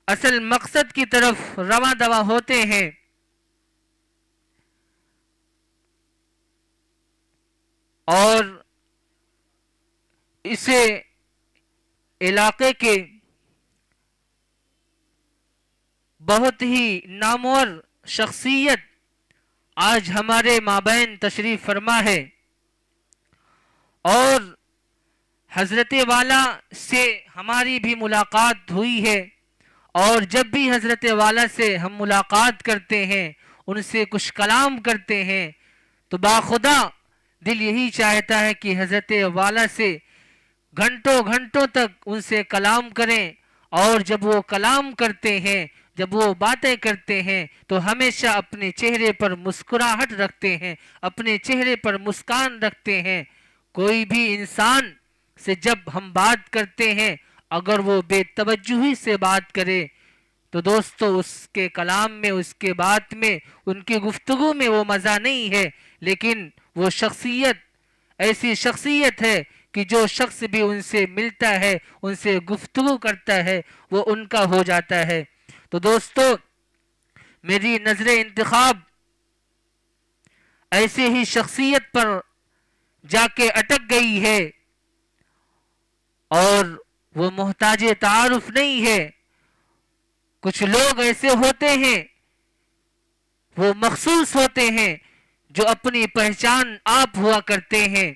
اصل مقصد کی طرف رواں دواں ہوتے ہیں. اور اسے علاقے کے بہت ہی نامور شخصیت آج ہمارے مابین تشریف فرما ہے، اور حضرت والا سے ہماری بھی ملاقات ہوئی ہے. اور جب بھی حضرت والا سے ہم ملاقات کرتے ہیں، ان سے کچھ کلام کرتے ہیں، تو باخدا دل یہی چاہتا ہے کہ حضرت والا سے گھنٹوں گھنٹوں تک ان سے کلام کریں. اور جب وہ کلام کرتے ہیں، جب وہ باتیں کرتے ہیں، تو ہمیشہ اپنے چہرے پر مسکراہٹ رکھتے ہیں، اپنے چہرے پر مسکان رکھتے ہیں. کوئی بھی انسان سے جب ہم بات کرتے ہیں، اگر وہ بے توجہی سے بات کرے، تو دوستو اس کے کلام میں، اس کے بات میں، ان کی گفتگو میں وہ مزہ نہیں ہے. لیکن وہ شخصیت ایسی شخصیت ہے کہ جو شخص بھی ان سے ملتا ہے، ان سے گفتگو کرتا ہے، وہ ان کا ہو جاتا ہے. تو دوستو، میری نظر انتخاب ایسے ہی شخصیت پر جا کے اٹک گئی ہے، اور وہ محتاج تعارف نہیں ہے. کچھ لوگ ایسے ہوتے ہیں، وہ مخصوص ہوتے ہیں، جو اپنی پہچان آپ ہوا کرتے ہیں.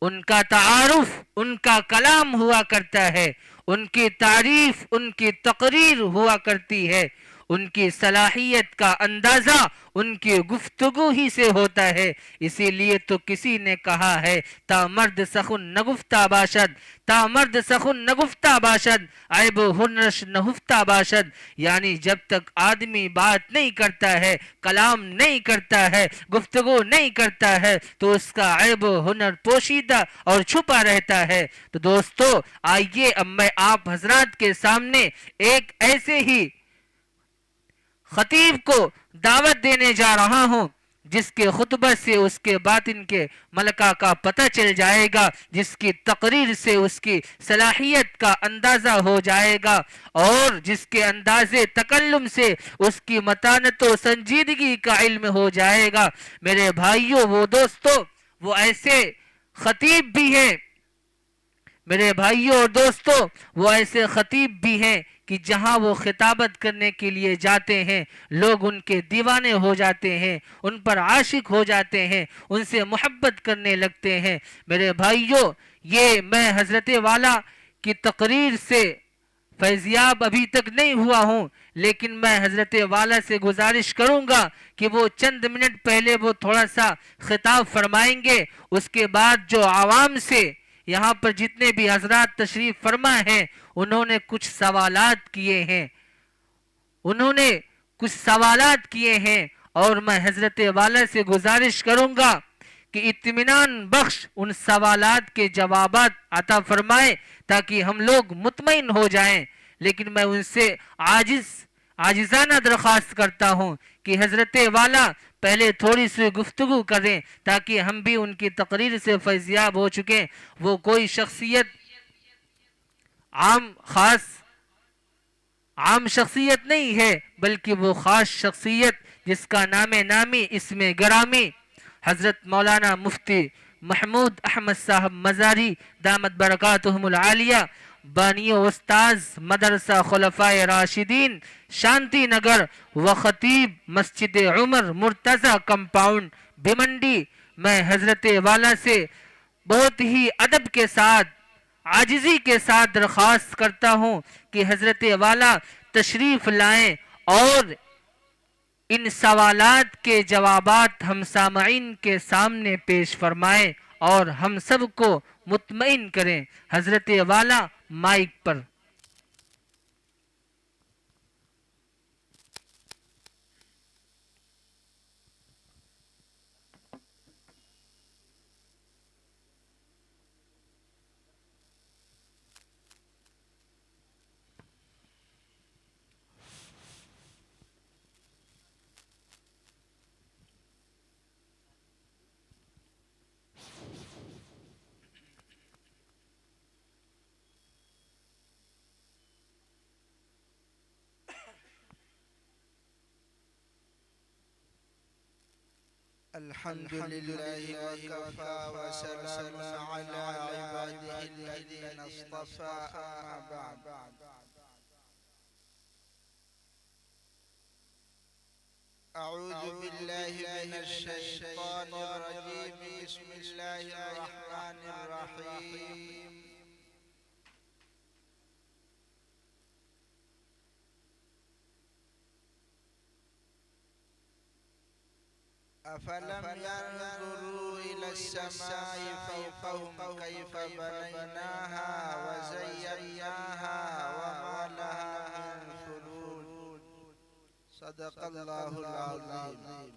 ان کا تعارف ان کا کلام ہوا کرتا ہے، ان کی تعریف ان کی تقریر ہوا کرتی ہے. ان کی صلاحیت کا اندازہ ان کی گفتگو ہی سے ہوتا ہے. اسی لیے تو کسی نے کہا ہے، تا مرد سخن نگفتہ باشد، تا مرد سخن نگفتہ باشد، عیب و ہنرش نہفتہ باشد. یعنی جب تک آدمی بات نہیں کرتا ہے، کلام نہیں کرتا ہے، گفتگو نہیں کرتا ہے، تو اس کا عیب و ہنر پوشیدہ اور چھپا رہتا ہے. تو دوستو، آئیے اب میں آپ حضرات کے سامنے ایک ایسے ہی خطیب کو دعوت دینے جا رہا ہوں، جس کے خطبہ سے اس کے باطن کے ملکہ کا پتہ چل جائے گا، جس کی تقریر سے اس کی صلاحیت کا اندازہ ہو جائے گا، اور جس کے انداز تکلم سے اس کی متانت و سنجیدگی کا علم ہو جائے گا. میرے بھائیوں، وہ دوستو، وہ ایسے خطیب بھی ہیں، میرے بھائیوں اور دوستو، وہ ایسے خطیب بھی ہیں کہ جہاں وہ خطابت کرنے کے لیے جاتے ہیں، لوگ ان کے دیوانے ہو جاتے ہیں، ان پر عاشق ہو جاتے ہیں، ان سے محبت کرنے لگتے ہیں. میرے بھائیوں، یہ میں حضرت والا کی تقریر سے فیضیاب ابھی تک نہیں ہوا ہوں، لیکن میں حضرت والا سے گزارش کروں گا کہ وہ چند منٹ پہلے وہ تھوڑا سا خطاب فرمائیں گے. اس کے بعد جو عوام سے یہاں پر جتنے بھی حضرات تشریف فرما ہیں، انہوں نے کچھ سوالات کیے ہیں، انہوں نے کچھ سوالات کیے ہیں، اور میں حضرت والا سے گزارش کروں گا کہ اطمینان بخش ان سوالات کے جوابات عطا فرمائے، تاکہ ہم لوگ مطمئن ہو جائیں. لیکن میں ان سے عاجزانہ درخواست کرتا ہوں کہ حضرت والا پہلے تھوڑی سی گفتگو کریں، تاکہ ہم بھی ان کی تقریر سے فیضیاب ہو چکیں. وہ کوئی شخصیت خاص عام شخصیت نہیں ہے، بلکہ وہ خاص شخصیت جس کا نام نامی اسم گرامی حضرت مولانا مفتی محمود احمد صاحب مزاری دامت برکاتہم العالیہ، بانی و استاذ مدرسہ خلفائے راشدین شانتی نگر و خطیب مسجد عمر مرتضی کمپاؤنڈ بھمنڈی. میں حضرت والا سے بہت ہی ادب کے ساتھ، عاجزی کے ساتھ درخواست کرتا ہوں کہ حضرت والا تشریف لائیں، اور ان سوالات کے جوابات ہم سامعین کے سامنے پیش فرمائیں اور ہم سب کو مطمئن کریں. حضرت والا مائک پر. الحمد لله وكفى وسلام على عباده الذين اصطفى أما بعد أعوذ بالله من الشيطان الرجيم بسم الله الرحمن الرحيم أفلم ينظروا إلى السماء فوقهم كيف بنيناها وزيناها وما لها من فروج صدق الله العظيم.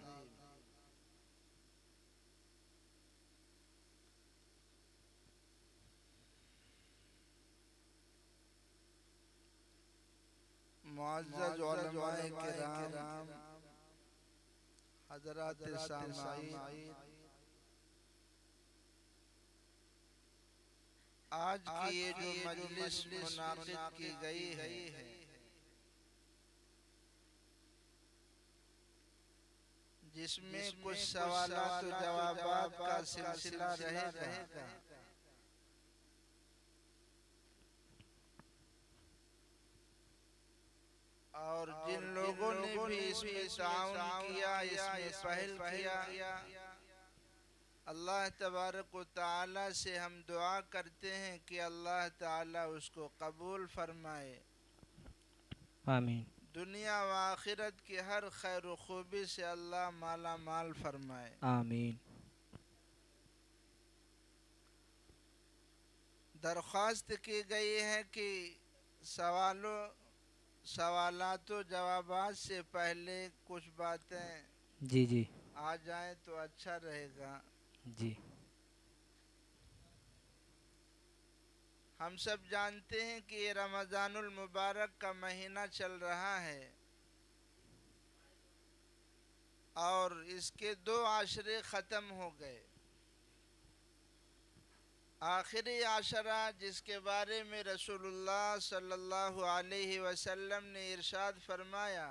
معزز علماء کرام، حضرات سامعین، آج کی یہ جو مجلس منعقد کی گئی ہے جس میں کچھ سوالات و جوابات کا سلسلہ رہے گا، اور جن لوگوں نے بھی اس میں تعاون کیا، اس میں پہل کیا، اللہ تبارک و تعالی سے ہم دعا کرتے ہیں کہ اللہ تعالی اس کو قبول فرمائے، آمین، دنیا و آخرت کی ہر خیر و خوبی سے اللہ مالا مال فرمائے، آمین، درخواست کی گئی ہے کہ سوالات و جوابات سے پہلے کچھ باتیں جی آ جائیں تو اچھا رہے گا۔ جی ہم سب جانتے ہیں کہ یہ رمضان المبارک کا مہینہ چل رہا ہے اور اس کے 2 عشرے ختم ہو گئے۔ آخری عشرہ جس کے بارے میں رسول اللہ صلی اللہ علیہ وسلم نے ارشاد فرمایا،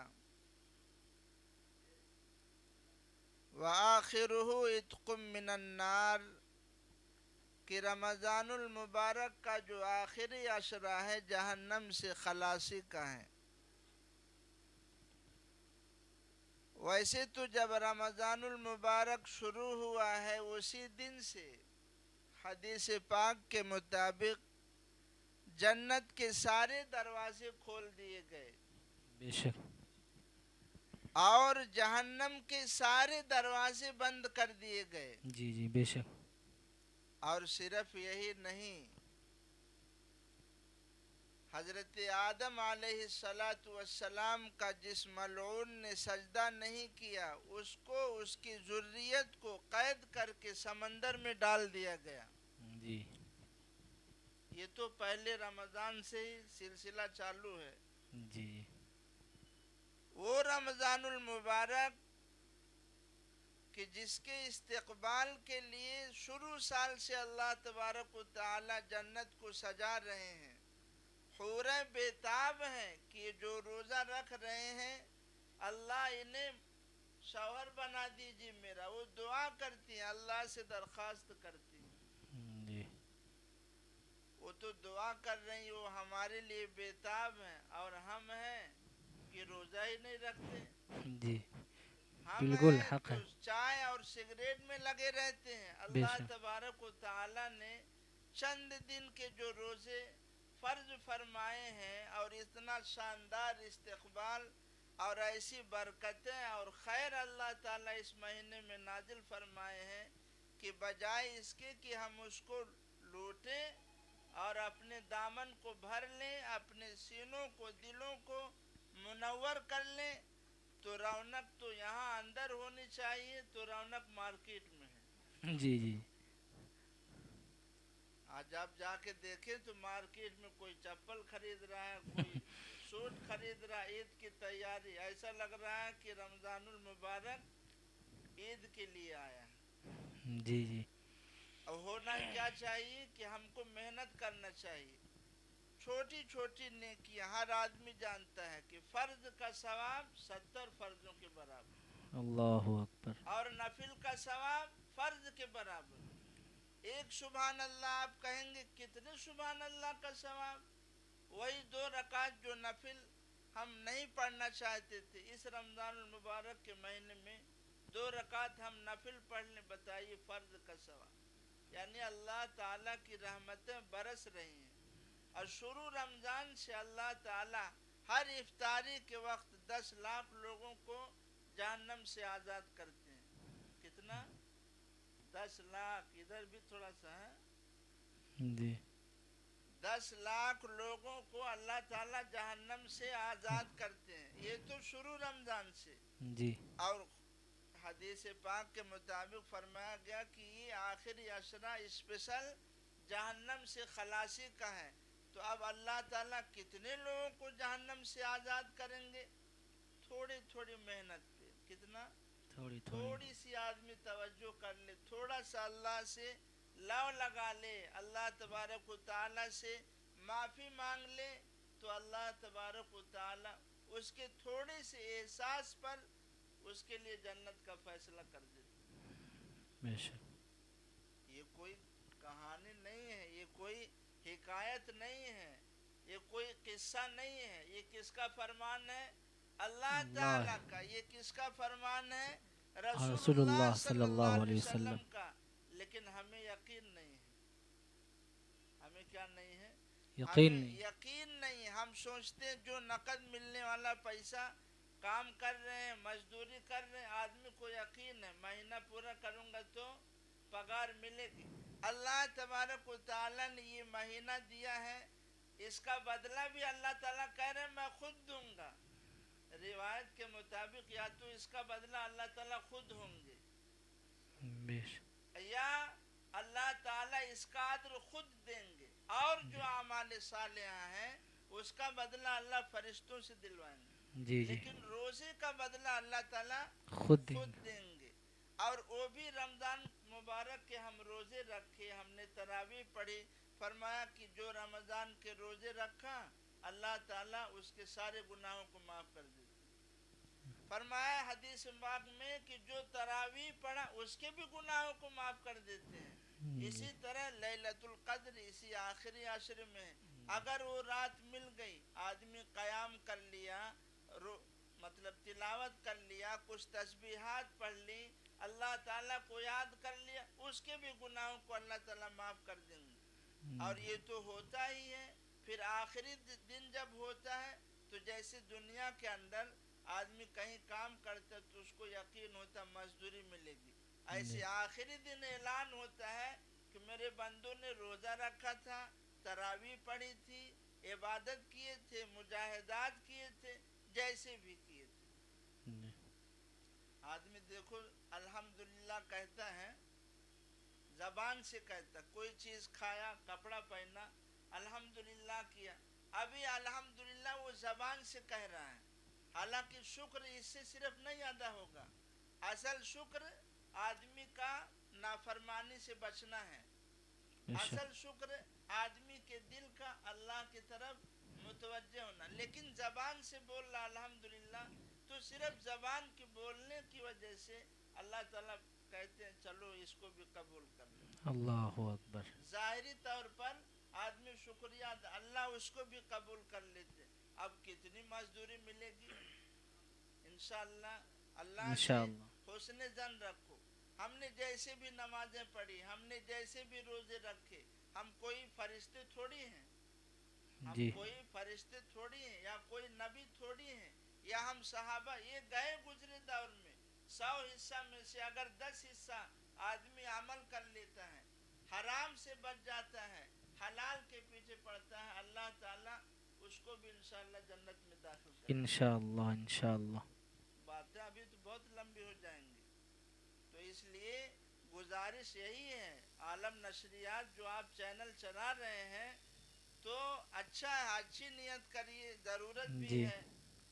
وَآخِرُهُ عِتْقٌ مِّنَ النَّارِ، کہ رمضان المبارک کا جو آخری عشرہ ہے جہنم سے خلاصی کا ہے۔ ویسے تو جب رمضان المبارک شروع ہوا ہے اسی دن سے حدیث پاک کے مطابق جنت کے سارے دروازے کھول دیے گئے بے شک، اور جہنم کے سارے دروازے بند کر دیے گئے۔ جی بے شک، اور صرف یہی نہیں، حضرت آدم علیہ السلام کا جس ملعون نے سجدہ نہیں کیا اس کو، اس کی ذریت کو قید کر کے سمندر میں ڈال دیا گیا۔ جی یہ تو پہلے رمضان سے ہی سلسلہ چالو ہے۔ جی وہ رمضان المبارک کہ جس کے استقبال کے لیے شروع سال سے اللہ تبارک و تعالی جنت کو سجا رہے ہیں، حوریں بیتاب ہیں کہ یہ جو روزہ رکھ رہے ہیں اللہ انہیں شوہر بنا دیجیے میرا، وہ دعا کرتی ہیں، اللہ سے درخواست کرتی ہیں، جی وہ تو دعا کر رہی ہیں، وہ ہمارے لیے بیتاب ہیں، اور ہم ہیں کہ روزہ ہی نہیں رکھتے، جی ہم بالکل ہیں حق تو ہے، چائے اور سگریٹ میں لگے رہتے ہیں۔ بے اللہ شک، تبارک و تعالی نے چند دن کے جو روزے فرض فرمائے ہیں اور اتنا شاندار استقبال اور ایسی برکتیں اور خیر اللہ تعالیٰ اس مہینے میں نازل فرمائے ہیں کہ بجائے اس کے کہ ہم اس کو لوٹیں اور اپنے دامن کو بھر لیں، اپنے سینوں کو، دلوں کو منور کر لیں، تو رونق تو یہاں اندر ہونی چاہیے، تو رونق مارکیٹ میں ہے۔ جی آج آپ جا کے دیکھیں تو مارکیٹ میں کوئی چپل خرید رہا ہے، کوئی سوٹ خرید رہا ہے، عید کی تیاری، ایسا لگ رہا ہے کہ رمضان المبارک عید کے لیے آیا ہے۔ جی اب ہونا کیا چاہیے کہ ہم کو محنت کرنا چاہیے، چھوٹی چھوٹی نیکیاں، ہر آدمی جانتا ہے کہ فرض کا ثواب 70 فرضوں کے برابر، اللہ اکبر. اور نفل کا ثواب فرض کے برابر. ایک سبحان اللہ آپ کہیں گے کتنے سبحان اللہ کا ثواب. وہی 2 رکعت جو نفل ہم نہیں پڑھنا چاہتے تھے اس رمضان المبارک کے مہینے میں 2 رکعت ہم نفل پڑھ لیں, بتائیے فرض کا ثواب. یعنی اللہ تعالیٰ کی رحمتیں برس رہی ہیں. اور شروع رمضان سے اللہ تعالیٰ ہر افطاری کے وقت 10 لاکھ لوگوں کو جہنم سے آزاد کرتے ہیں. کتنا؟ 10 لاکھ. ادھر بھی تھوڑا سا ہے. جی 10 لاکھ لوگوں کو اللہ تعالیٰ جہنم سے آزاد کرتے ہیں. یہ تو شروع رمضان سے. جی اور حدیث پاک کے مطابق فرمایا گیا کہ یہ آخری عشرہ اسپیشل جہنم سے خلاصی کا ہے. تو اب اللہ تعالیٰ کتنے لوگوں کو جہنم سے آزاد کریں گے؟ تھوڑی تھوڑی محنت پہ. کتنا؟ تھوڑی سی آدمی توجہ کر لے, تھوڑا سا اللہ سے لو لگا لے, اللہ تبارک و تعالیٰ سے معافی مانگ لے, تو اللہ تبارک و تعالیٰ اس کے تھوڑے سے احساس پر اس کے لیے جنت کا فیصلہ کر دیتے. بے شک. یہ کوئی کہانی نہیں ہے, یہ کوئی حکایت نہیں ہے, یہ کوئی قصہ نہیں ہے. یہ کس کا فرمان ہے؟ اللہ تعالیٰ کا. یہ کس کا فرمان ہے؟ رسول اللہ صلی اللہ علیہ وسلم کا. لیکن ہمیں یقین نہیں ہے. ہمیں کیا نہیں ہے؟ یقین نہیں. ہم سوچتے ہیں جو نقد ملنے والا پیسہ کام کر رہے ہیں, مزدوری کر رہے ہیں, آدمی کو یقین ہے مہینہ پورا کروں گا تو پگار ملے گی. اللہ تبارک و تعالیٰ نے یہ مہینہ دیا ہے, اس کا بدلہ بھی اللہ تعالیٰ کہہ رہے ہیں میں خود دوں گا. روایت کے مطابق یا تو اس کا بدلہ اللہ تعالیٰ خود ہوں گے, یا اللہ تعالیٰ اس کا عدل خود دیں گے, اور جو اعمال صالحہ ہیں اس کا بدلہ اللہ فرشتوں سے دلوائیں گے. لیکن روزے کا بدلہ اللہ تعالیٰ خود دیں گے. اور وہ بھی رمضان مبارک کے ہم روزے رکھے, ہم نے تراویح پڑھی, فرمایا کہ جو رمضان کے روزے رکھا اللہ تعالیٰ اس کے سارے گناہوں کو معاف کر دیتے. فرمایا حدیث پاک میں کہ جو تراویح پڑھا اس کے بھی گناہوں کو معاف کر دیتے ہیں. اسی طرح لیلۃ القدر اسی آخری عشر میں اگر وہ رات مل گئی, آدمی قیام کر لیا, مطلب تلاوت کر لیا, کچھ تسبیحات پڑھ لی, اللہ تعالیٰ کو یاد کر لیا, اس کے بھی گناہوں کو اللہ تعالیٰ معاف کر دیں گے. اور یہ تو ہوتا ہی ہے. پھر آخری دن جب ہوتا ہے تو جیسے دنیا کے اندر آدمی کہیں کام کرتا ہے تو اس کو یقین ہوتا مزدوری ملے گی, ایسے آخری دن اعلان ہوتا ہے کہ میرے بندوں نے روزہ رکھا تھا, تراویح پڑھی تھی, عبادت کیے تھے, مجاہدات کیے تھے, جیسے بھی کیے تھے. آدمی دیکھو الحمدللہ کہتا ہے, زبان سے کہتا, کوئی چیز کھایا, کپڑا پہنا, الحمدللہ کیا. ابھی الحمدللہ وہ زبان سے کہہ رہا ہے, حالانکہ شکر اس سے صرف نہیں ادا ہوگا. اصل شکر آدمی کا نافرمانی سے بچنا ہے. اصل شکر آدمی کے دل کا اللہ کی طرف متوجہ ہونا. لیکن زبان سے بول رہا الحمدللہ, تو صرف زبان کی بولنے کی وجہ سے اللہ تعالیٰ کہتے ہیں چلو اس کو بھی قبول کر لو. اللہ اکبر. ظاہری طور پر آدمی شکریہ اللہ اس کو بھی قبول کر لیتے. اب کتنی مزدوری ملے گی انشاءاللہ. اللہ سے حسن ظن رکھو. ہم نے جیسے بھی نمازیں پڑھی, ہم نے جیسے بھی روزے رکھے, ہم کوئی فرشتے تھوڑی ہیں, ہم کوئی فرشتے تھوڑی ہیں, یا کوئی نبی تھوڑی ہیں, یا ہم صحابہ. یہ گئے گزرے دور میں 100 حصہ میں سے اگر 10 حصہ آدمی عمل کر لیتا ہے, حرام سے بچ جاتا ہے, حلال کے پیچھے پڑتا ہے, اللہ تعالیٰ اس کو بھی انشاءاللہ جنت میں داخل کرے. انشاءاللہ انشاءاللہ. باتیں ابھی تو بہت لمبی ہو جائیں گی, تو اس لیے گزارش یہی ہے, عالم نشریات جو آپ چینل چلا رہے ہیں تو اچھا ہے, اچھی نیت کریے, ضرورت بھی ہے.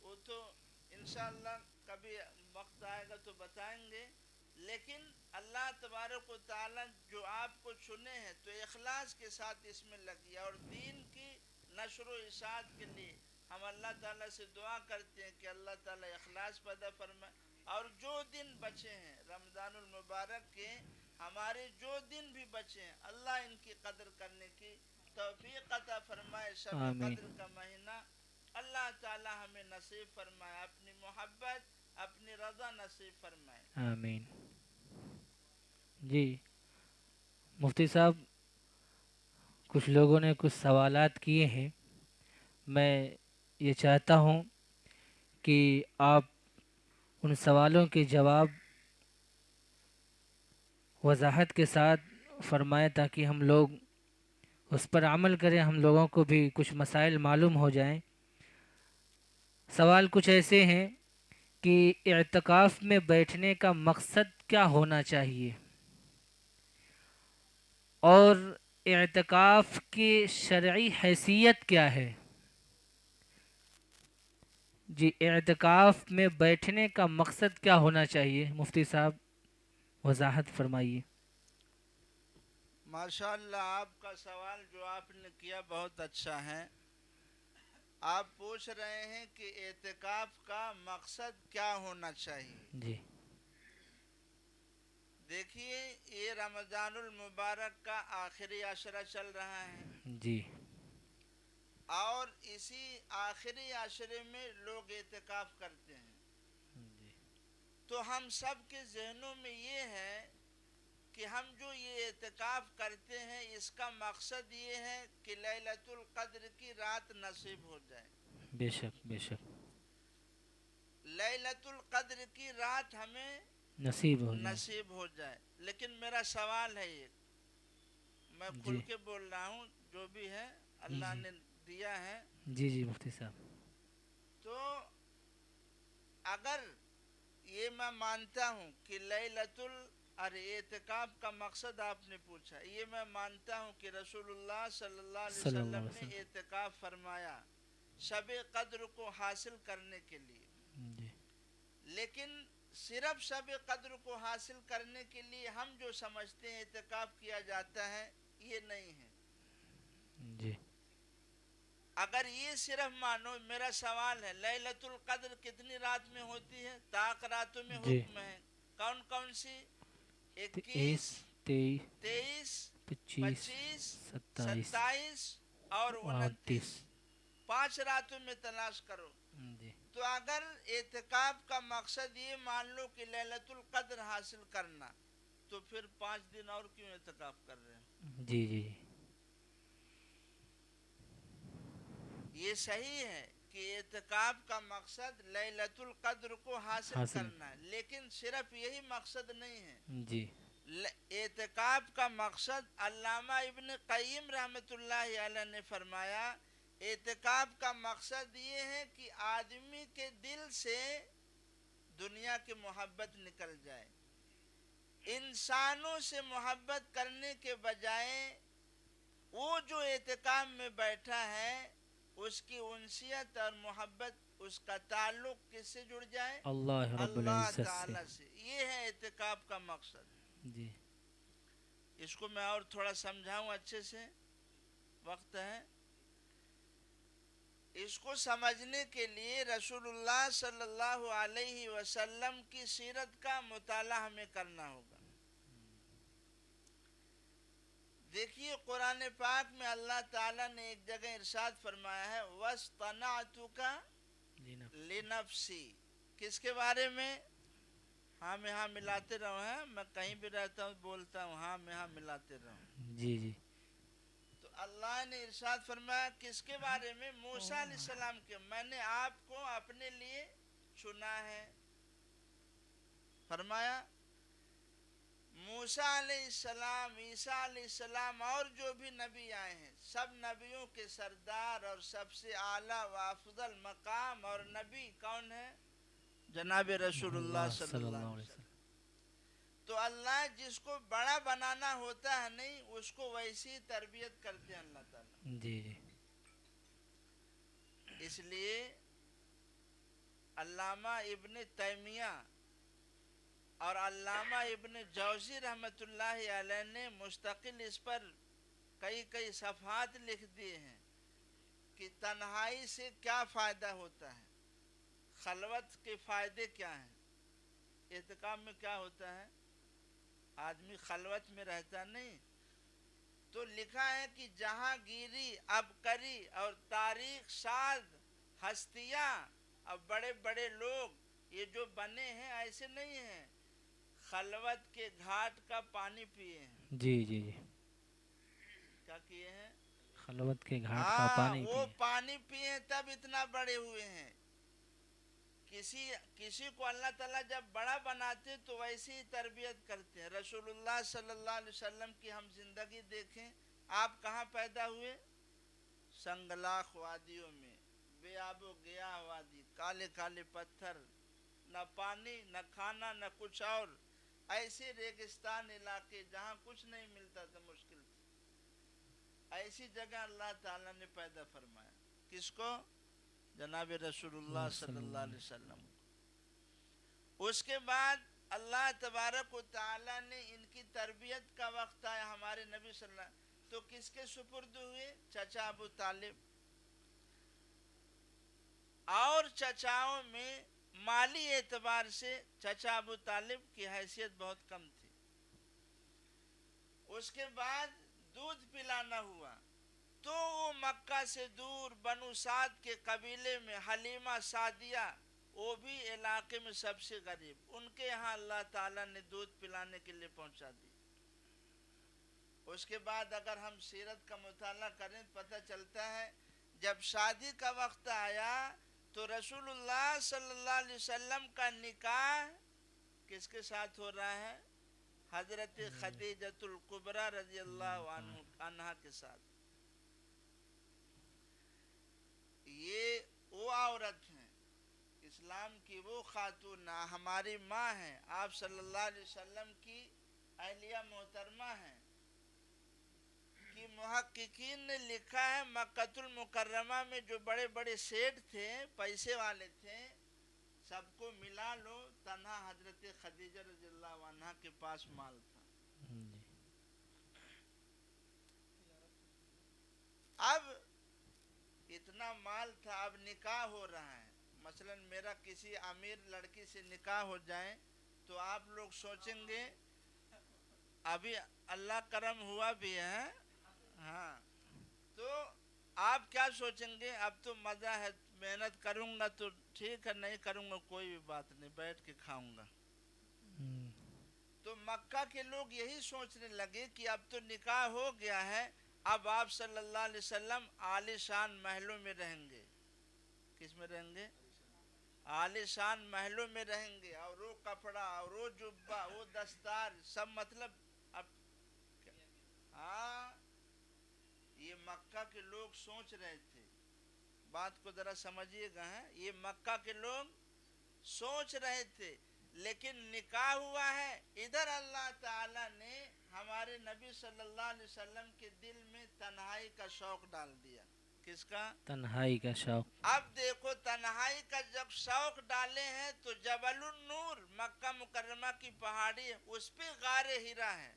وہ تو انشاءاللہ کبھی وقت آئے گا تو بتائیں گے. لیکن اللہ تبارک و تعالیٰ جو آپ کو چنے ہیں تو اخلاص کے ساتھ اس میں لگیے. اور دین کی نشر و اشاعت کے لیے ہم اللہ تعالیٰ سے دعا کرتے ہیں کہ اللہ تعالیٰ اخلاص پیدا فرمائے. اور جو दिन बचे हैं रमज़ानुल मुबारक के, हमारे जो दिन भी बचे हैं, अल्लाह इनकी कदर करने की तौफीक अता फरमाए। शब आमीन कद्र का महीना अल्लाह ताला हमें नसीब फरमाए, अपनी मोहब्बत अपनी रज़ा नसीब फरमाए। आमीन। जी मुफ्ती साहब, कुछ लोगों ने कुछ सवालात किए हैं, मैं ये चाहता हूँ कि आप उन सवालों के जवाब वजाहत के साथ फरमाएं ताकि हम लोग उस पर अमल करें, हम लोगों को भी कुछ मसाइल मालूम हो जाएं। सवाल कुछ ऐसे हैं कि इत्काफ में बैठने का मकसद क्या होना चाहिए और इत्काफ की शरई हैसियत क्या है। जी, इत्काफ में बैठने का मकसद क्या होना चाहिए, मुफ्ती साहब वजाहत फरमाइए। माशाअल्लाह, आपका सवाल जो आपने किया बहुत अच्छा है। आप पूछ रहे हैं कि एतिकाफ का मकसद क्या होना चाहिए। जी देखिए, ये रमज़ानुल मुबारक का आखिरी अशरा चल रहा है जी और इसी आखिरी अशरे में लोग एतिकाफ करते हैं। तो हम सब के जहनों में ये है कि हम जो ये एतिकाफ करते हैं इसका मकसद ये है कि लैलतुल क़द्र की रात नसीब हो जाए। बेशक बेशक लैलतुल क़द्र की रात हमें नसीब हो जाए। नसीब हो जाए। लेकिन मेरा सवाल है ये, मैं खुल जी के बोल रहा हूँ, जो भी है जी अल्लाह ने दिया है। जी जी मुफ्ती साहब। तो अगर ये मैं मानता हूँ कि लैलतुल अरे एतिकाफ का मकसद आपने पूछा, ये मैं मानता हूँ कि रसूलुल्लाह सल्लल्लाहु अलैहि सल्लल्लाहु वसल्लम अलैहि ने वसल्लम। एतिकाफ फरमाया शब कद्र को हासिल करने के लिए। जी लेकिन सिर्फ शब कद्र को हासिल करने के लिए हम जो समझते हैं एतिकाफ किया जाता है, ये नहीं है। जी अगर ये सिर्फ मानो, मेरा सवाल है लैलतुल कद्र कितनी रात में होती है? ताक रातों में जी हुक्म है। कौन कौन सी? 23 21, 23 23, 25 25, 27 27 और 29। 38। 5 रातों में तलाश करो। जी तो अगर एतिकाफ का मकसद ये मान लो कि लैलतुल कद्र हासिल करना, तो फिर 5 दिन और क्यों एतिकाफ कर रहे हैं? जी जी ये सही है कि एतिकाफ का मकसद लैलतुल कद्र को हासिल हासिल। करना है, लेकिन सिर्फ यही मकसद नहीं है। जी एतिकाफ का मकसद अल्लामा इब्न क़य्यिम रहमतुल्लाहि अलैह ने फरमाया, एतिकाफ का मकसद ये है कि आदमी के दिल से दुनिया की मोहब्बत निकल जाए। इंसानों से मोहब्बत करने के बजाय वो जो एतिकाफ में बैठा है उसकी उनसियत और मोहब्बत, उसका ताल्लुक किससे जुड़ जाए? अल्लाह रब्बुल अल्लाह इज्जत ताला से। से। ये है एतिकाफ का मकसद। जी इसको मैं और थोड़ा समझाऊं अच्छे से, वक्त है। इसको समझने के लिए रसूलुल्लाह सल्लल्लाहु अलैहि वसल्लम की सीरत का मुताला हमें करना होगा। देखिए, कुरान पाक में अल्लाह ताला ने एक जगह इरशाद फरमाया है, वस्तनातुका लिनफ्सी। किसके बारे में? हाँ में हाँ मिलाते रहो। हैं, मैं कहीं भी रहता हूँ बोलता हूँ हाँ में हाँ मिलाते रहो। जी जी तो अल्लाह ने इरशाद फरमाया किसके बारे में? मूसा अलैहिस्सलाम के। मैंने आपको अपने लिए चुना है। फरमाया मूसा अलैहिस्सलाम, ईसा अलैहिस्सलाम और जो भी नबी आए हैं, सब नबियों के सरदार और सबसे आला व अफजल मकाम और नबी कौन है? जनाब रसूलुल्लाह सल्लल्लाहु अलैहि वसल्लम। तो अल्लाह जिसको बड़ा बनाना होता है नहीं, उसको वैसी तरबियत करते हैं अल्लाह ताला। जी जी इसलिए अल्लामा इब्न तैमिया और अल्लामा इब्न जौज़ी रहमतुल्लाहि अलैह ने मुस्तकिल इस पर कई कई सफ़हात लिख दिए हैं कि तन्हाई से क्या फ़ायदा होता है, खलवत के फ़ायदे क्या हैं। तो अल्लाह जिसको बड़ा बनाना होता है नहीं, उसको वैसी तरबियत करते हैं अल्लाह ताला। इसलिए अल्लामा इब्न तैमिया और अल्लामा इब्न जौज़ी रहमतुल्लाहि अलैह ने मुस्तकिल इस पर कई कई सफ़हात लिख दिए हैं कि तन्हाई से क्या फ़ायदा होता है, खलवत के फ़ायदे क्या हैं। اعتकाफ में क्या होता है, आदमी खलवत में रहता नहीं। तो लिखा है कि जहांगीरी, अबकरी और तारीख साज हस्तियां और बड़े बड़े लोग ये जो बने हैं ऐसे नहीं हैं, खलवत के घाट का पानी पिए हैं। जी जी जी, क्या किए हैं? खलवत के घाट का हाँ, पानी वो पिए। पानी पिए तब इतना बड़े हुए हैं। किसी किसी को अल्लाह ताला जब बड़ा बनाते तो वैसे ही तरबियत करते हैं। रसूलुल्लाह सल्लल्लाहु अलैहि वसल्लम की हम जिंदगी देखें, आप कहाँ पैदा हुए? संगलाख वादियों में, बेआबो गया वादी, काले काले पत्थर, न पानी न खाना न कुछ और, ऐसे रेगिस्तान इलाके जहाँ कुछ नहीं मिलता था, मुश्किल थी, ऐसी जगह अल्लाह ताला ने पैदा फरमाया। किसको? जनाब रसूलुल्लाह सल्लल्लाहु अलैहि वसल्लम। उसके बाद अल्लाह तबारक व तआला ने इनकी तरबियत का वक्त आया, हमारे नबी सल्लल्लाहु अलैहि वसल्लम तो किसके सुपुर्द हुए? चचा अबू तालिब। और चचाओं में माली एतबार से चचा अबू तालिब की हैसियत बहुत कम थी। उसके बाद दूध पिलाना हुआ तो वो मक्का से दूर बनु साद के कबीले में हलीमा सादिया, वो भी इलाके में सबसे गरीब, उनके यहाँ अल्लाह ताला ने दूध पिलाने के लिए पहुंचा दी। उसके बाद अगर हम सीरत का मुताला करें पता चलता है जब शादी का वक्त आया तो रसूलुल्लाह सल्लल्लाहु अलैहि वसल्लम का निकाह किसके साथ हो रहा है? हजरत खदीजतुल कुबरा रज़ियल्लाहु अन्हा के साथ। ये वो औरत हैं, इस्लाम की वो खातून, हमारी माँ हैं, आप सल्लल्लाहु अलैहि वसल्लम की अहलिया मोहतरमा हैं। कि मुहक्किकीन ने लिखा है मक्कतुल मुकर्रमा में जो बड़े बड़े सेठ थे, पैसे वाले थे, सबको मिला लो, तन्हा हजरत खदीजा रज़ियल्लाहु अन्हा के पास माल था। अब इतना माल था, अब निकाह हो रहा है। मसलन मेरा किसी अमीर लड़की से निकाह हो जाए तो आप लोग सोचेंगे, अभी अल्लाह करम हुआ भी है, हाँ, तो आप क्या सोचेंगे? अब तो मज़ा है, मेहनत करूँगा तो ठीक है, नहीं करूँगा कोई भी बात नहीं, बैठ के खाऊंगा। तो मक्का के लोग यही सोचने लगे कि अब तो निकाह हो गया है, अब आप सल्लल्लाहु अलैहि वसल्लम आलीशान महलों में रहेंगे। किस में रहेंगे? आलीशान महलों में रहेंगे, और वो कपड़ा और वो जुब्बा, वो दस्तार सब, मतलब अब हाँ, ये मक्का के लोग सोच रहे थे। बात को जरा समझिएगा, है ये मक्का के लोग सोच रहे थे, लेकिन निकाह हुआ है। इधर अल्लाह ताला ने हमारे नबी सल्लल्लाहु अलैहि वसल्लम के दिल में तन्हाई का शौक डाल दिया। किसका? तन्हाई का शौक। अब देखो, तन्हाई का जब शौक डाले हैं तो जबलुन नूर मक्का मुकर्रमा की पहाड़ी, उस पे गारे हीरा है।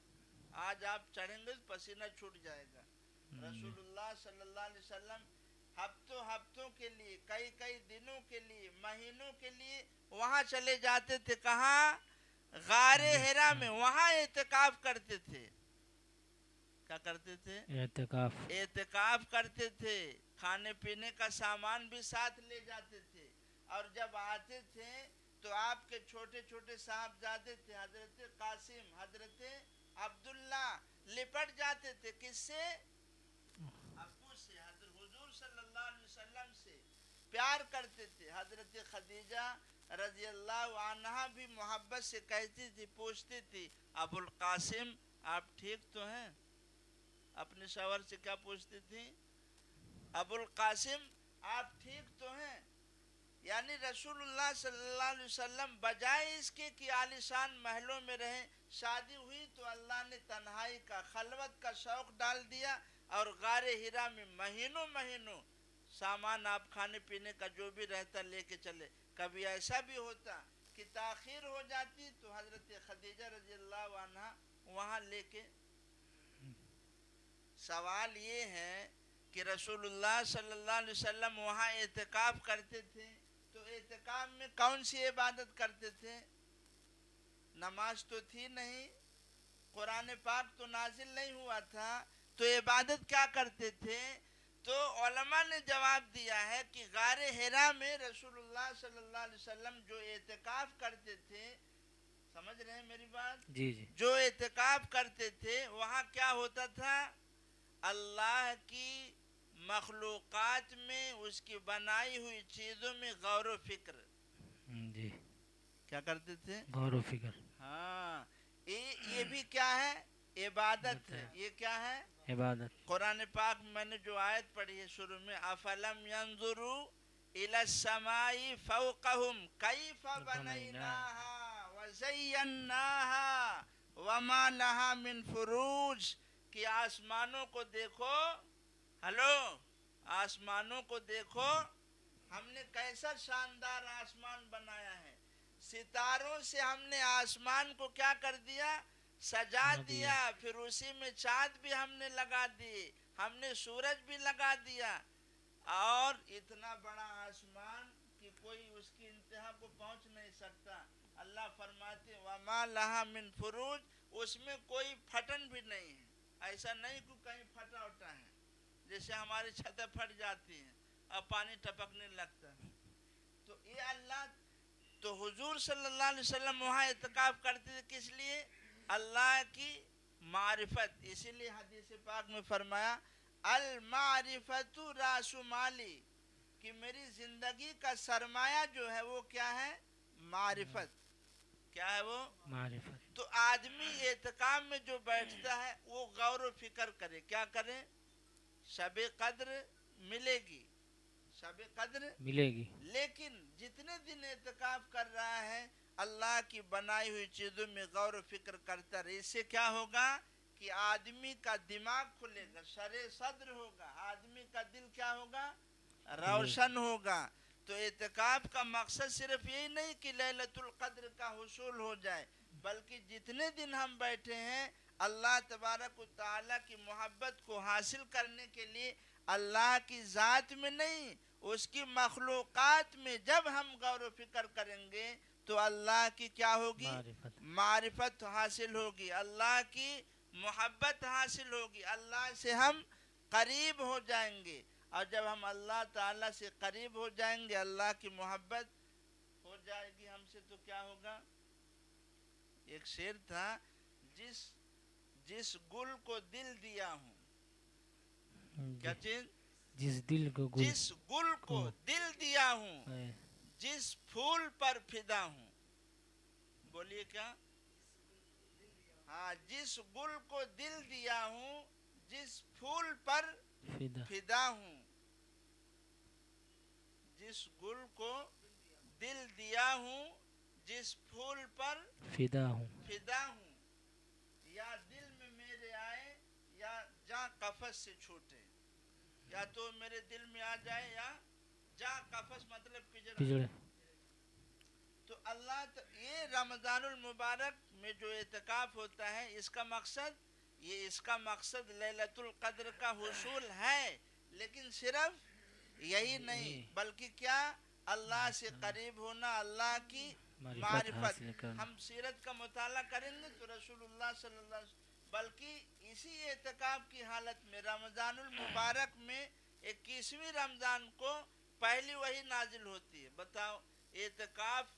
आज आप चढ़ेंगे तो पसीना छूट जाएगा। रसूलुल्लाह सल्लल्लाहु अलैहि वसल्लम हफ्तों के लिए, कई कई दिनों के लिए, महीनों के लिए वहां चले जाते थे। कहाँ? गारे हिरा में, वहां एतकाफ करते थे। क्या करते थे? एतकाफ करते थे। खाने पीने का सामान भी साथ ले जाते थे, और जब आते थे तो आपके छोटे छोटे साहबजादे थे, हजरत कासिम, हजरत अब्दुल्ला, लिपट जाते थे। किससे? अब्बू से, हजरत हुजूर सल्लल्लाहु अलैहि वसल्लम से प्यार करते थे। हजरत खदीजा रज़ियल्लाहु अन्हा भी मोहब्बत से कहती थी, पूछती थी, अबुल कासिम आप ठीक तो हैं? अपने शौहर से क्या पूछती थी? अबुल कासिम आप ठीक तो हैं? यानी रसूलुल्लाह सल्लल्लाहु अलैहि वसल्लम बजाय इसके कि आलीशान महलों में रहें, शादी हुई तो अल्लाह ने तन्हाई का, खलवत का शौक डाल दिया, और गारे हिरा में महीनों महीनों सामान आप खाने पीने का जो भी रहता लेके चले। कभी ऐसा भी होता कि ताखीर हो जाती तो हजरत खदीजा रज़ियल्लाहु अन्हा वहाँ लेके। सवाल ये है कि रसूलुल्लाह सल्लल्लाहु अलैहि वसल्लम वहाँ एतकाफ करते थे, तो एतकाफ में कौन सी इबादत करते थे? نماز تو تھی نہیں، قرآن پاک تو نازل نہیں ہوا تھا، تو عبادت کیا کرتے تھے؟ تو علماء نے جواب دیا ہے کہ غار حرا میں رسول اللہ صلی اللہ علیہ وسلم جو اعتکاف کرتے تھے، سمجھ رہے ہیں میری بات؟ جی جی جو اعتکاف کرتے تھے وہاں کیا ہوتا تھا؟ اللہ کی مخلوقات میں، اس کی بنائی ہوئی چیزوں میں غور و فکر جی کیا کرتے تھے؟ غور و فکر ہاں، یہ بھی کیا ہے؟ عبادت ہے۔ یہ کیا ہے؟ عبادت۔ قرآن پاک میں نے جو آیت پڑھی ہے شروع میں، افلم ينظروا الى السماء فوقهم كيف بنيناها وزيناها وما لها من فروج، کہ آسمانوں کو دیکھو، ہلو، آسمانوں کو دیکھو، ہم نے کیسا شاندار آسمان بنایا ہے، ستاروں سے ہم نے آسمان کو کیا کر دیا؟ سجا دیا، پھر اسی میں چاند بھی ہم نے لگا دیے، ہم نے سورج بھی لگا دیا، اور اتنا بڑا آسمان کہ کوئی اس کی انتہا کو پہنچ نہیں سکتا۔ اللہ فرماتے وَمَا لَهَا مِن فُرُوج، اس میں کوئی پھٹن بھی نہیں ہے، ایسا نہیں کہ کہیں پھٹا ہوتا ہے، جیسے ہماری چھتیں پھٹ جاتی ہیں اور پانی ٹپکنے لگتا ہے۔ تو یہ اللہ، تو حضور صلی اللہ علیہ وسلم وہاں اعتکاف کرتے تھے کس لیے؟ اللہ کی معرفت۔ اسی لیے حدیث پاک میں فرمایا المعرفت راس مالی، کہ میری زندگی کا سرمایہ جو ہے وہ کیا ہے؟ معرفت۔ کیا ہے وہ؟ معرفت۔ تو آدمی اعتکاف میں جو بیٹھتا ہے وہ غور و فکر کرے، کیا کرے؟ شب قدر ملے گی، شب قدر ملے گی، لیکن جتنے دن اعتکاف کر رہا ہے اللہ کی بنائی ہوئی چیزوں میں غور و فکر کرتا رہے، اس سے کیا ہوگا کہ آدمی کا دماغ کھلے گا، شرح صدر ہوگا، آدمی کا دل کیا ہوگا؟ روشن ہوگا۔ تو اعتکاف کا مقصد صرف یہی نہیں کہ لیلۃ القدر کا حصول ہو جائے، بلکہ جتنے دن ہم بیٹھے ہیں اللہ تبارک و تعالیٰ کی محبت کو حاصل کرنے کے لیے، اللہ کی ذات میں نہیں، اس کی مخلوقات میں جب ہم غور و فکر کریں گے تو اللہ کی کیا ہوگی؟ معرفت حاصل ہوگی، اللہ کی محبت حاصل ہوگی، اللہ سے ہم قریب ہو جائیں گے، اور جب ہم اللہ تعالیٰ سے قریب ہو جائیں گے، اللہ کی محبت ہو جائے گی ہم سے، تو کیا ہوگا؟ ایک شعر تھا، جس گل کو دل دیا ہوں، کیا چیز؟ جس دل کو گل، جس گل کو دل دیا ہوں، جس پھول پر فدا ہوں، بولیے کیا؟ ہاں، جس گل کو دل دیا ہوں، جس پھول پر فدا ہوں، جس گل کو دل دیا ہوں، جس پھول پر فدا ہوں، فدا ہوں، یا دل میں میرے آئے یا جاں قفس سے چھوٹے، یا تو میرے دل میں آ جائے یا جاں قفس مطلب پجڑا۔ تو اللہ یہ رمضان المبارک میں جو اعتکاف ہوتا ہے، اس کا مقصد لیلۃ القدر کا حصول ہے، لیکن صرف یہی نہیں بلکہ کیا؟ اللہ سے قریب ہونا، اللہ کی معرفت۔ ہم سیرت کا مطالعہ کریں گے تو رسول اللہ صلی اللہ علیہ وسلم، بلکہ اسی اعتکاف کی حالت میں رمضان المبارک میں 21ویں رمضان کو پہلی وحی نازل ہوتی ہے۔ بتاؤ، اعتکاف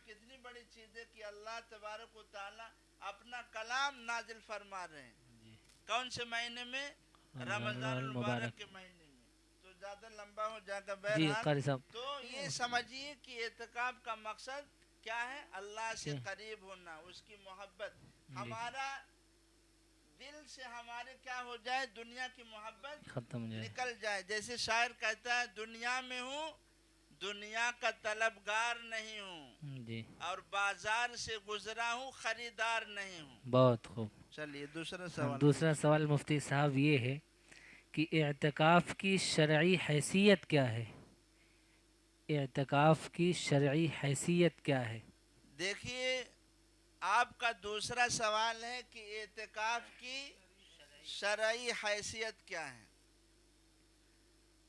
کتنی بڑی چیز ہے کہ اللہ تبارک و تعالی اپنا کلام نازل فرما رہے ہیں۔ کون سے مہینے میں؟ رمضان المبارک کے مہینے میں۔ تو زیادہ لمبا ہو جائے گا، بہرحال تو یہ سمجھیے کہ اعتکاف کا مقصد کیا ہے؟ اللہ سے قریب ہونا، اس کی محبت، ہمارا دل سے ہمارے کیا ہو جائے؟ دنیا کی محبت ختم نکل جائے۔ جیسے شاعر کہتا ہے دنیا میں ہوں، دنیا کا طلبگار نہیں ہوں، اور بازار سے گزرا ہوں، خریدار نہیں ہوں۔ بہت خوب۔ چلیے دوسرا سوال مفتی صاحب یہ ہے کہ اعتکاف کی شرعی حیثیت کیا ہے؟ اعتکاف کی شرعی حیثیت کیا ہے؟ دیکھیے، آپ کا دوسرا سوال ہے کہ اعتکاف کی شرعی حیثیت کیا ہے،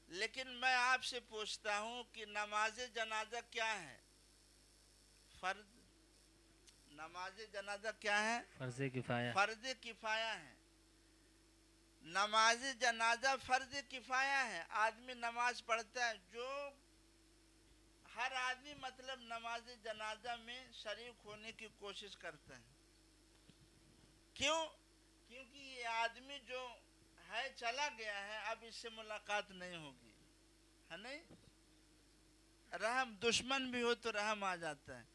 لیکن میں آپ سے پوچھتا ہوں کہ نماز جنازہ کیا ہے؟ فرض नमाज जनाजा क्या है? फर्ज किफाया। फर्ज किफाया है। नमाज जनाजा फर्ज किफाया है। आदमी नमाज पढ़ता है, जो हर आदमी मतलब नमाज जनाजा में शरीक होने की कोशिश करता है। क्यों? क्योंकि ये आदमी जो है चला गया है, अब इससे मुलाकात नहीं होगी, है नहीं? रहम, दुश्मन भी हो तो रहम आ जाता है।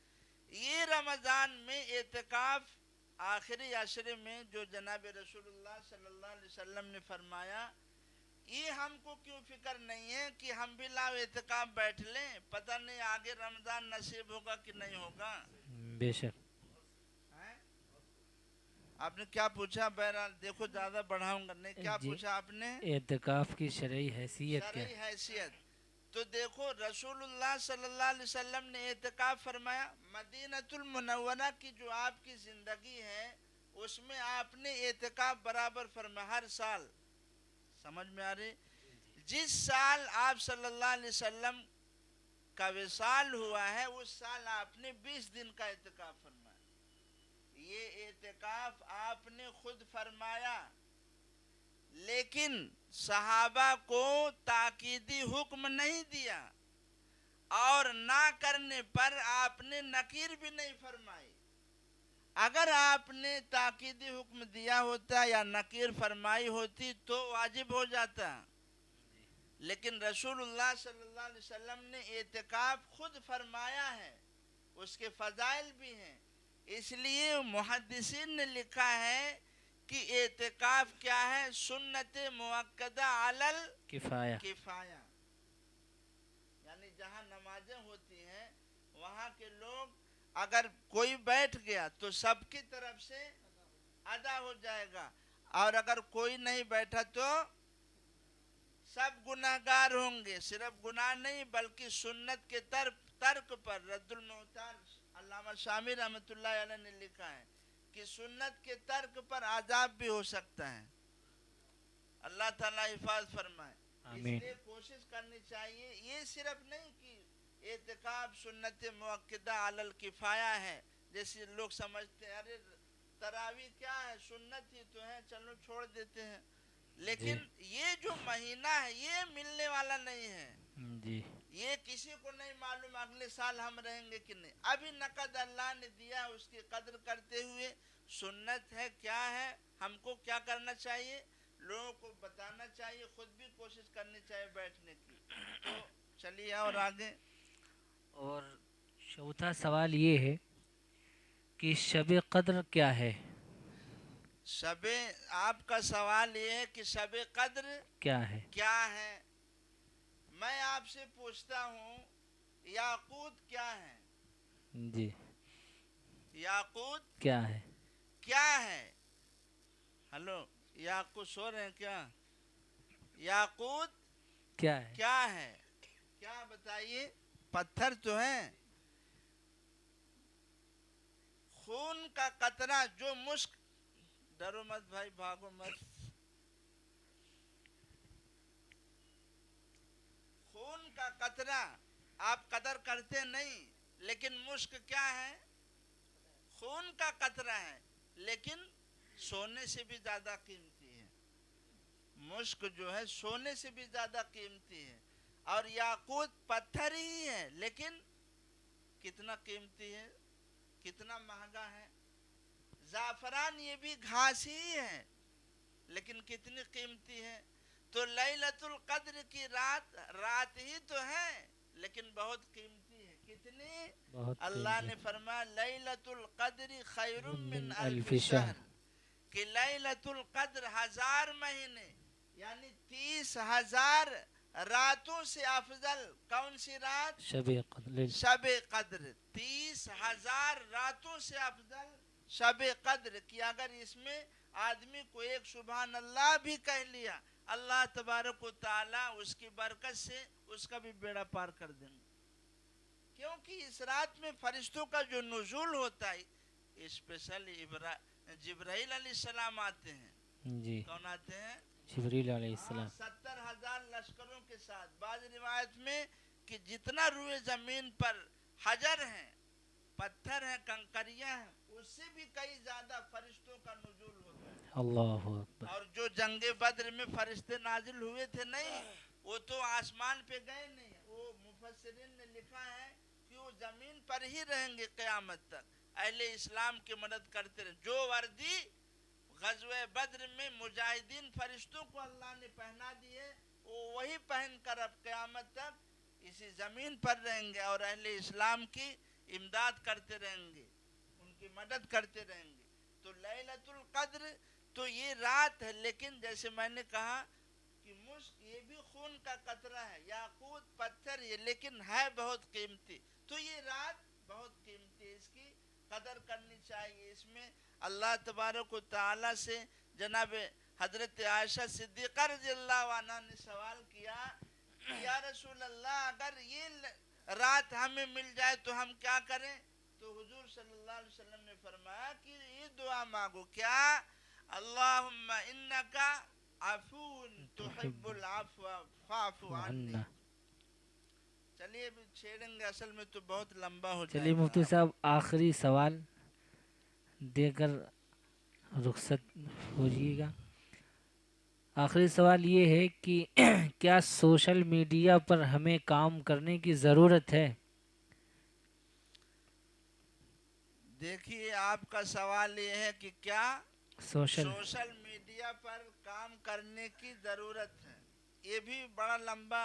ये रमज़ान में एतिकाफ आखिरी अशरे में जो जनाब रसूलुल्लाह सल्लल्लाहु अलैहि वसल्लम ने फरमाया, ये हमको क्यों फिक्र नहीं है कि हम भी लाओ एतिकाफ बैठ लें, पता नहीं आगे रमज़ान नसीब होगा कि नहीं होगा। बेशक। हैं? आपने क्या पूछा? बहरहाल देखो ज़्यादा बढ़ाऊंगा नहीं। क्या जी, पूछा आपने? एतिकाफ की शरई हैसियत क्या शरई है? हैसियत। तो देखो रसूलुल्लाह सल्लल्लाहु अलैहि वसल्लम ने एतिकाफ फरमाया। मदीनतुल मुनव्वरा की जो आपकी ज़िंदगी है उसमें आपने एतिकाफ बराबर फरमाया हर साल। समझ में आ रही? जिस साल आप सल्लल्लाहु अलैहि वसल्लम का विसाल हुआ है उस साल आपने 20 दिन का एतिकाफ फरमाया। ये एतिकाफ आपने खुद फरमाया, लेकिन सहाबा को ताकीदी हुक्म नहीं दिया और ना करने पर आपने नकीर भी नहीं फरमाई। अगर आपने ताकीदी हुक्म दिया होता या नकीर फरमाई होती तो वाजिब हो जाता, लेकिन रसूलुल्लाह सल्लल्लाहु अलैहि वसल्लम ने एतिकाफ खुद फरमाया है, उसके फजाइल भी हैं। इसलिए मुहद्दिसीन ने लिखा है कि एतिकाफ क्या है? सुन्नत मुअक्कदा अलल किफाया। किफाया, यानी जहाँ नमाजें होती हैं वहाँ के लोग अगर कोई बैठ गया तो सबकी तरफ से अदा हो जाएगा, और अगर कोई नहीं बैठा तो सब गुनाहगार होंगे। सिर्फ गुनाह नहीं बल्कि सुन्नत के तर्क पर रद्दुल मुहताज अल्लामा शामी रहमतुल्लाह अलैह ने लिखा है कि सुन्नत के तर्क पर आजाब भी हो सकता है। अल्लाह ताला हिफाज़त फरमाए। आमीन। इसलिए कोशिश करनी चाहिए। ये सिर्फ नहीं कि एतिकाफ सुन्नत मुअक्कदा अलल किफाया है, जैसे लोग समझते हैं अरे तरावी क्या है, सुन्नत ही तो है, चलो छोड़ देते हैं। लेकिन ये जो महीना है ये मिलने वाला नहीं है जी। ये किसी को नहीं मालूम अगले साल हम रहेंगे कि नहीं। अभी नकद अल्लाह ने दिया, उसकी कदर करते हुए सुन्नत है क्या है, हमको क्या करना चाहिए, लोगों को बताना चाहिए, खुद भी कोशिश करनी चाहिए बैठने की। तो चलिए और आगे। और चौथा सवाल ये है कि शब कद्र क्या है? शबे, आपका सवाल ये है कि शबे कद्र क्या है? क्या है। मैं आपसे पूछता हूँ याकूत क्या है? जी। याकूत क्या है? क्या है? हेलो, याकूत सो रहे हैं क्या? याकूत क्या है? क्या है? क्या बताइए? पत्थर तो है। खून का कतरा जो मुश्क, डरो मत भाई, भागो मत। खून का कतरा आप कदर करते नहीं, लेकिन मुश्क क्या है? खून का कतरा है, लेकिन सोने से भी ज्यादा कीमती है। मुश्क जो है सोने से भी ज्यादा कीमती है, और याकूत पत्थर ही है, लेकिन कितना कीमती है, कितना महंगा है। जाफरान ये भी घास ही है, लेकिन कितनी कीमती है। तो लैलतुल कद्र की रात ही तो है, लेकिन बहुत कीमती है। कितनी? बहुत अल्लाह कीमती। ने फरमाया लैलतुल कद्र खैरुम मिन मिन अल्फ अल्फ शहर, शहर। कि लैलतुल कद्र 1000 महीने यानी 30,000 रातों से अफजल कौन सी रात? शब कद्र। शब कद्र 30,000 रातों से अफजल शब कद्र की। अगर इसमें आदमी को एक सुभान अल्लाह भी कह लिया, अल्लाह तबारक व ताला उसकी बरकत से उसका भी बेड़ा पार कर देंगे। क्योंकि इस रात में फरिश्तों का जो नुज़ूल होता है, स्पेशल जिब्राइल अलैहिस्सलाम आते हैं। जी। कौन आते हैं? जिब्रील अलैहिस्सलाम। 70,000 लश्करों के साथ। बाज रिवायत में कि जितना रुए जमीन पर हजर हैं, पत्थर हैं, कंकरियां हैं, उससे भी कई ज्यादा फरिश्तों का नुज़ूल होता है। अल्लाहु अकबर। और जो जंगे बद्र में फरिश्ते नाजिल हुए थे नहीं, वो तो आसमान पे गए नहीं, वो मुफस्सिरीन ने लिखा है कि वो जमीन पर ही रहेंगे क़यामत तक, अहले इस्लाम की मदद करते रहे। जो वर्दी ग़ज़वे बद्र में मुजाहिदीन फरिश्तों को अल्लाह ने पहना दी है, वो वही पहन कर अब क़यामत तक इसी ज़मीन पर रहेंगे और अहले इस्लाम की इमदाद करते रहेंगे, उनकी मदद करते रहेंगे। तो लैलतुल क़द्र तो ये रात है, लेकिन जैसे मैंने कहा कि मुश्क ये भी खून का कतरा है, याकूत पत्थर ये, लेकिन है बहुत कीमती। तो ये रात बहुत कीमती है, इसकी कदर करनी चाहिए। इसमें अल्लाह तबारक व तआला से जनाब हजरत आयशा सिद्दीक़ा रज़ियल्लाहु अन्हा ने सवाल किया, या रसूल अल्लाह, अगर ये रात हमें मिल जाए तो हम क्या करें? तो हुजूर सल्लल्लाहु अलैहि वसल्लम ने फरमाया कि ये दुआ मांगो, क्या? अल्लाहुम्मा इन्नका अफून तुहिब्बुल अफ़्व फ़अफ़ु अन्नी। चलिए अभी छेड़ेंगे, असल में तो बहुत लंबा हो जाएगा। चलिए मुफ्ती साहब आखिरी सवाल देकर रुखसत होइएगा। आखिरी सवाल ये है कि क्या सोशल मीडिया पर हमें काम करने की ज़रूरत है? देखिए आपका सवाल ये है कि क्या सोशल मीडिया पर काम करने की ज़रूरत है। ये भी बड़ा लंबा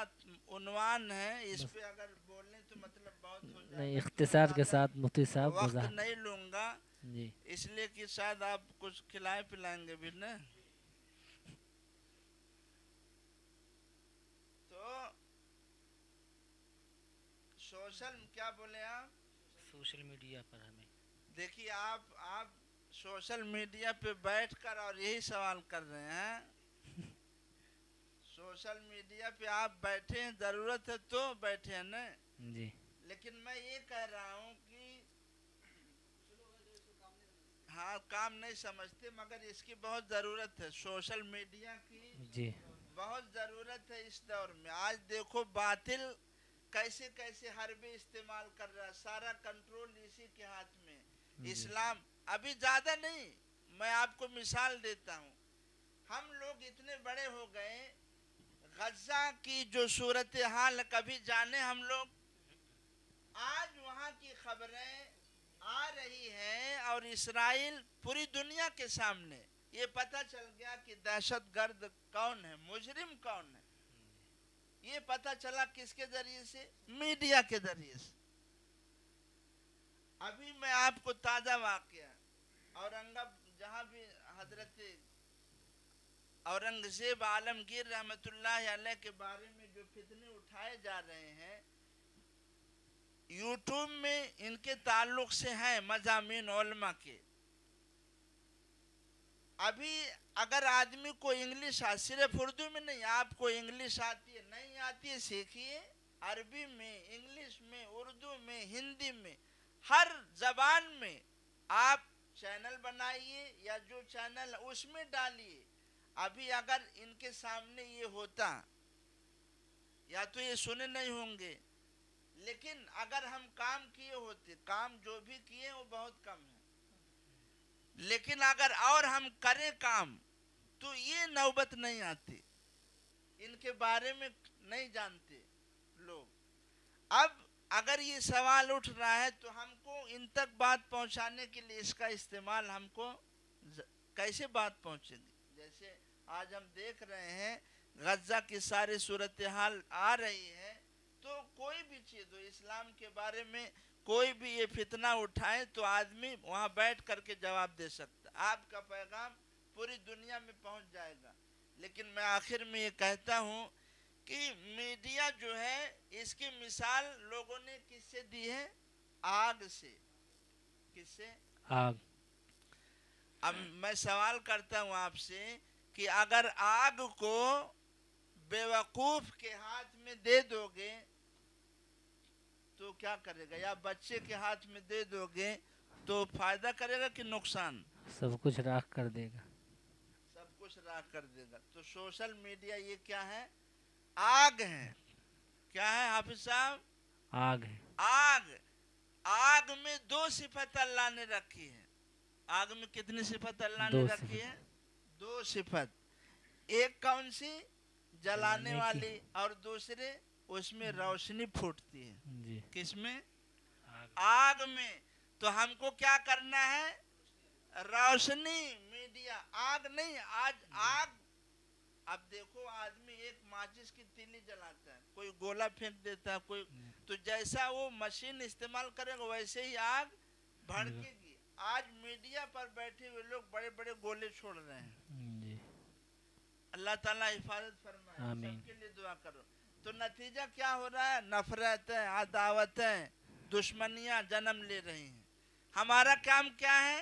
उन्वान है, इस पे अगर बोलने तो मतलब बहुत हो जाएगा। नहीं, इख्तिसार के साथ मुफ्ती साहब वक्त वजाहत नहीं लूँगा जी। इसलिए कि शायद आप कुछ खिलाए पिलाएंगे भी ना। तो सोशल क्या बोले आप? सोशल मीडिया पर हमें, देखिए आप सोशल मीडिया पे बैठकर और यही सवाल कर रहे हैं। सोशल मीडिया पे आप बैठे हैं, ज़रूरत है तो बैठे हैं ना जी। लेकिन मैं ये कह रहा हूँ कि हाँ, काम नहीं समझते, मगर इसकी बहुत ज़रूरत है। सोशल मीडिया की जी बहुत ज़रूरत है इस दौर में। आज देखो बातिल कैसे कैसे हरबे इस्तेमाल कर रहा है, सारा कंट्रोल इसी के हाथ में। इस्लाम अभी ज़्यादा नहीं, मैं आपको मिसाल देता हूँ। हम लोग इतने बड़े हो गए, गज़ा की जो सूरत हाल कभी जाने हम लोग? आज वहाँ की खबरें आ रही हैं और इसराइल पूरी दुनिया के सामने ये पता चल गया कि दहशतगर्द कौन है, मुजरिम कौन है। ये पता चला किसके जरिए से? मीडिया के जरिए से। अभी मैं आपको ताज़ा वाक़या औरंगाबाद, जहाँ भी हजरत औरंगज़ेब आलमगीर रहमतुल्लाह अलैह के बारे में जो फितने उठाए जा रहे हैं, यूट्यूब में इनके ताल्लुक से हैं मज़ामीन उलमा के। अभी अगर आदमी को इंग्लिश सिर्फ उर्दू में नहीं, आपको इंग्लिश आती है नहीं आती है सीखिए, अरबी में, इंग्लिश में, उर्दू में, हिंदी में, हर जबान में आप चैनल बनाइए या जो चैनल उसमें डालिए। अभी अगर इनके सामने ये होता, या तो ये सुने नहीं होंगे, लेकिन अगर हम काम किए होते, काम जो भी किए वो बहुत कम है, लेकिन अगर और हम करें काम तो ये नौबत नहीं आती। इनके बारे में नहीं जानते लोग। अब अगर ये सवाल उठ रहा है तो हमको इन तक बात पहुंचाने के लिए इसका इस्तेमाल हमको कैसे बात पहुंचेगी? जैसे आज हम देख रहे हैं गज़ा की सारी सूरत हाल आ रही है, तो कोई भी चीज़ हो इस्लाम के बारे में कोई भी ये फितना उठाए तो आदमी वहाँ बैठ करके जवाब दे सकता, आपका पैगाम पूरी दुनिया में पहुँच जाएगा। लेकिन मैं आखिर में ये कहता हूँ कि मीडिया जो है, इसकी मिसाल लोगों ने किससे दी है? आग से। किससे? आग। अब मैं सवाल करता हूँ आपसे कि अगर आग को बेवकूफ़ के हाथ में दे दोगे तो क्या करेगा, या बच्चे के हाथ में दे दोगे तो फायदा करेगा कि नुकसान? सब कुछ राख कर देगा। सब कुछ राख कर देगा। तो सोशल मीडिया ये क्या है? आग है। क्या है हाफिज साहब? आग है। आग। आग में दो सिफत अल्लाह ने रखी है। आग में कितनी सिफत अल्लाह ने दो रखी सिफत। है? दो सिफत। एक कौन सी? जलाने जलाने की। वाली, और दूसरे उसमें रोशनी फूटती है। जी। किसमें? आग में। तो हमको क्या करना है? रोशनी, मीडिया, आग नहीं। आज आग, अब देखो आदमी एक माचिस की तीली जलाता है, कोई गोला फेंक देता है, कोई, तो जैसा वो मशीन इस्तेमाल करेगा वैसे ही आग भड़केगी। आज मीडिया पर बैठे हुए लोग बड़े बड़े गोले छोड़ रहे हैं। जी। अल्लाह ताला हिफाजत फरमाए, आमीन। सबके लिए दुआ करो। तो नतीजा क्या हो रहा है? नफरतें, अदावतें, दुश्मनियां जन्म ले रही हैं। हमारा काम क्या है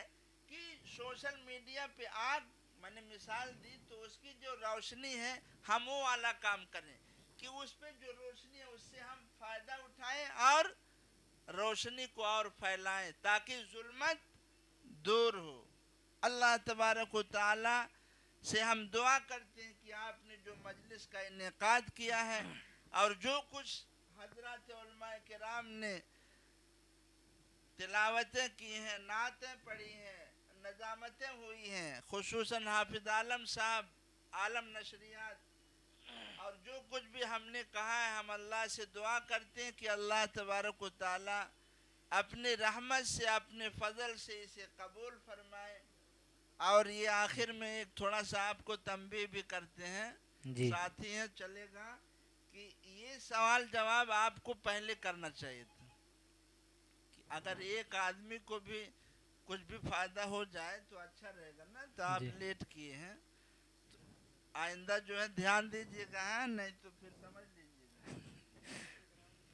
कि सोशल मीडिया पे आग, मैंने मिसाल दी, तो उसकी जो रोशनी है हम वो वाला काम करें कि उस पे जो रोशनी है उससे हम फायदा उठाएं और रोशनी को और फैलाएं ताकि जुल्मत दूर हो। अल्लाह तबारक व तआला से हम दुआ करते हैं कि आपने जो मजलिस का इनेकाद किया है और जो कुछ हजरत उलमाए किराम ने तिलावतें की हैं, नातें पढ़ी हैं, नजामतें हुई हैं, खुसूसन हाफिज आलम साहब, आलम नशरियात, और जो कुछ भी हमने कहा है, हम अल्लाह से दुआ करते हैं कि अल्लाह तबारक व तआला अपने रहमत से, अपने फजल से इसे कबूल फरमाए। और ये आखिर में एक थोड़ा सा आपको तंबीह भी करते हैं, जी। साथी हैं, चलेगा, कि ये सवाल जवाब आपको पहले करना चाहिए था कि अगर एक आदमी को भी कुछ भी फायदा हो जाए तो अच्छा रहेगा ना। तो आप जी। लेट किए हैं, तो आइंदा जो है ध्यान दीजिएगा, हाँ, नहीं तो फिर समझ लीजिएगा।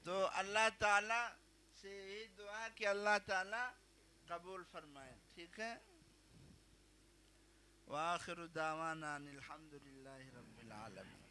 तो अल्लाह ताला से यही दुआ कि अल्लाह ताला कबूल फरमाए, ठीक है। वाखिर दावाना अनिल हम्दुलिल्लाहि रब्बिल आलमीन।